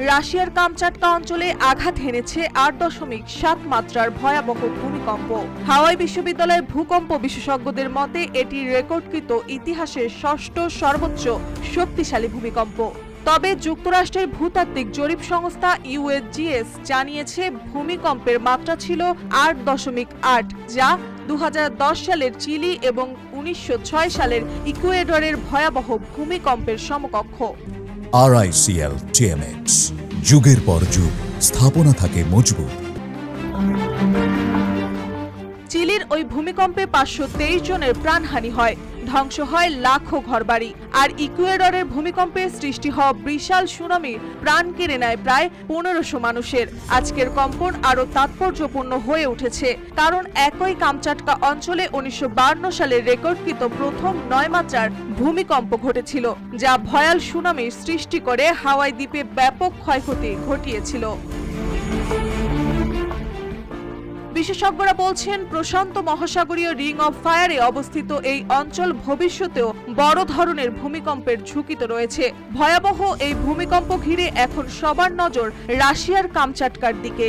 রাশিয়ার কামচাটকা অঞ্চলে আঘাত হেনেছে ৮.৭ মাত্রার ভয়াবহ ভূমিকম্প। হাওয়াই বিশ্ববিদ্যালয়ের ভূকম্প বিশেষজ্ঞদের মতে এটি রেকর্ডকৃত ইতিহাসের ষষ্ঠ সর্বোচ্চ শক্তিশালী ভূমিকম্প। তবে যুক্তরাষ্ট্রের ভূতাত্ত্বিক জরিপ সংস্থা ইউএসজিএস জানিয়েছে ভূমিকম্পের মাত্রা ছিল ৮.৮, যা ২০১০ সালের চিলি এবং ১৯০৬ সালের ইকুয়েডরের ভয়াবহ ভূমিকম্পের সমকক্ষ। RICL TMX, যুগের পর যুগ স্থাপনা থাকে মজবুত। চিলির ওই ভূমিকম্পে ৫২৩ জনের প্রাণহানি হয়, ধ্বংস হয় লাখো ঘরবাড়ি। আর ইকুয়েডরের ভূমিকম্পে সৃষ্টি হওয়া বিশাল সুনামি প্রাণ কেড়ে নেয় প্রায় ১৫০০ মানুষের। আজকের কম্পন আরও তাৎপর্যপূর্ণ হয়ে উঠেছে, কারণ একই কামচাটকা অঞ্চলে ১৯৫২ সালে রেকর্ডকৃত প্রথম ৯ মাত্রার ভূমিকম্প ঘটেছিল, যা ভয়াল সুনামির সৃষ্টি করে হাওয়াই দ্বীপে ব্যাপক ক্ষয়ক্ষতি ঘটিয়েছিল। বিশেষজ্ঞরা বলছেন, প্রশান্ত মহাসাগরীয় রিং অফ ফায়ারে অবস্থিত এই অঞ্চল ভবিষ্যতেও বড় ধরনের ভূমিকম্পের ঝুঁকিতে রয়েছে। ভয়াবহ এই ভূমিকম্প ঘিরে এখন সবার নজর রাশিয়ার কামচাটকার দিকে।